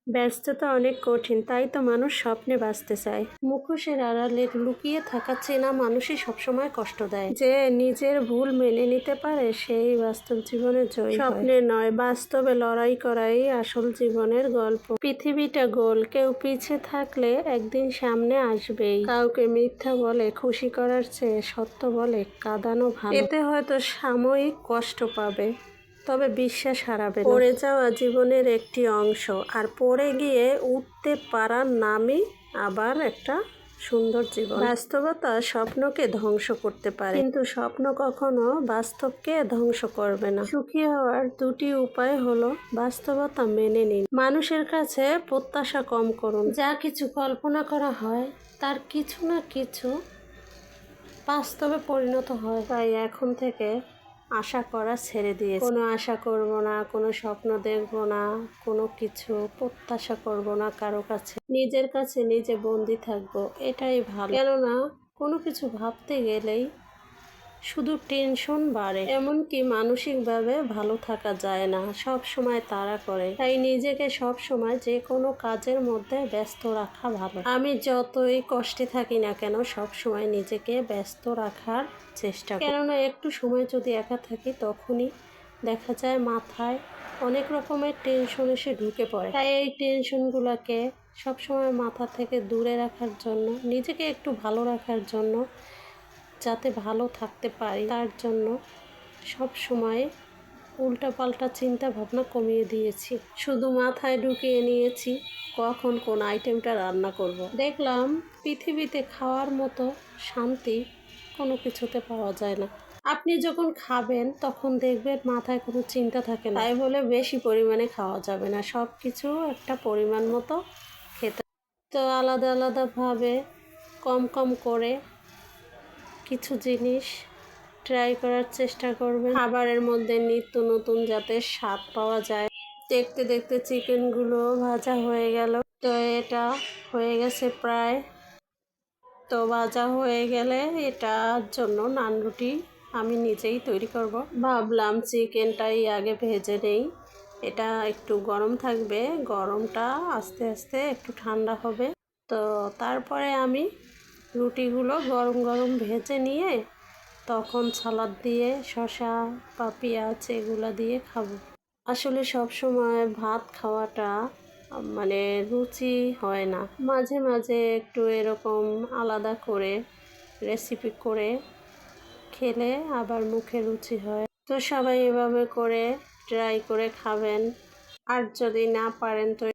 ব্যস্ততা অনেক কঠিন, তাই তো মানুষ স্বপ্নে বাঁচতে চায়। মুখোশের আড়ালে লুকিয়ে থাকা চেনা মানুষই সবসময় কষ্ট দেয়। যে নিজের ভুল মেনে নিতে পারে সেই বাস্তব জীবনে জয়ী হয়। স্বপ্নে নয়, বাস্তবে লড়াই করাই আসল জীবনের গল্প। পৃথিবীটা গোল, কেউ পিছে থাকলে একদিন সামনে আসবেই। কাউকে মিথ্যা বলে খুশি করার চেয়ে সত্য বলে কাঁদানো ভালো। এতে হয়তো সাময়িক কষ্ট পাবে, তবে বিশ্বাস হারাবে না। পড়ে যাওয়া জীবনের একটি অংশ, আর পড়ে গিয়ে উঠতে পারার নামই আবার একটা সুন্দর জীবন। বাস্তবতা স্বপ্নকে ধ্বংস করতে পারে, কিন্তু স্বপ্ন কখনো বাস্তবকে ধ্বংস করবে না। সুখী হওয়ার দুটি উপায় হলো বাস্তবতা মেনে নিন, মানুষের কাছে প্রত্যাশা কম করুন। যা কিছু কল্পনা করা হয় তার কিছু না কিছু বাস্তবে পরিণত হয়। তাই এখন থেকে আশা করা ছেড়ে দিয়েছি। কোনো আশা করব না, কোনো স্বপ্ন দেখব না, কোনো কিছু প্রত্যাশা করব না কারো কাছে। নিজের কাছে নিজে বন্দি থাকবো, এটাই ভালো। কেননা কোনো কিছু ভাবতে গেলেই শুধু টেনশন বাড়ে, এমনকি মানসিকভাবে ভালো থাকা যায় না, সব সময় তাড়া করে। তাই নিজেকে সব সময় যে কোনো কাজের মধ্যে ব্যস্ত রাখা ভালো। আমি যতই কষ্টে থাকি না কেন সব সময় নিজেকে ব্যস্ত রাখার চেষ্টা করি। কেননা একটু সময় যদি একা থাকি তখনই দেখা যায় মাথায় অনেক রকমের টেনশন এসে ঢুকে পড়ে। তাই এই টেনশনগুলোকে সবসময় মাথা থেকে দূরে রাখার জন্য, নিজেকে একটু ভালো রাখার জন্য, যাতে ভালো থাকতে পারি তার জন্য সব সময় উল্টাপাল্টা চিন্তা ভাবনা কমিয়ে দিয়েছি। শুধু মাথায় ঢুকিয়ে নিয়েছি কখন কোন আইটেমটা রান্না করব। দেখলাম পৃথিবীতে খাওয়ার মতো শান্তি কোনো কিছুতে পাওয়া যায় না। আপনি যখন খাবেন তখন দেখবেন মাথায় কোনো চিন্তা থাকে না। তাই বলে বেশি পরিমাণে খাওয়া যাবে না, সব কিছু একটা পরিমাণ মতো খেতে। তো আলাদা আলাদাভাবে কম কম করে কিছু জিনিস ট্রাই করার চেষ্টা করবেন। খাবারের মধ্যে নিত্য নতুন যাতে স্বাদ পাওয়া যায়। দেখতে দেখতে চিকেনগুলো ভাজা হয়ে গেল। তো এটা হয়ে গেছে প্রায়। তো ভাজা হয়ে গেলে এটার জন্য নান রুটি আমি নিজেই তৈরি করব। ভাবলাম চিকেনটাই আগে ভেজে নেই, এটা একটু গরম থাকবে, গরমটা আস্তে আস্তে একটু ঠান্ডা হবে। তো তারপরে আমি রুটিগুলো গরম গরম ভেজে নিয়ে তখন সালাদ দিয়ে, শসা বা পেঁয়াজ এগুলো দিয়ে খাবো। আসলে সব সময় ভাত খাওয়াটা মানে রুচি হয় না, মাঝে মাঝে একটু এরকম আলাদা করে রেসিপি করে খেলে আবার মুখে রুচি হয়। তো সবাই এভাবে করে ট্রাই করে খাবেন, আর যদি না পারেন তো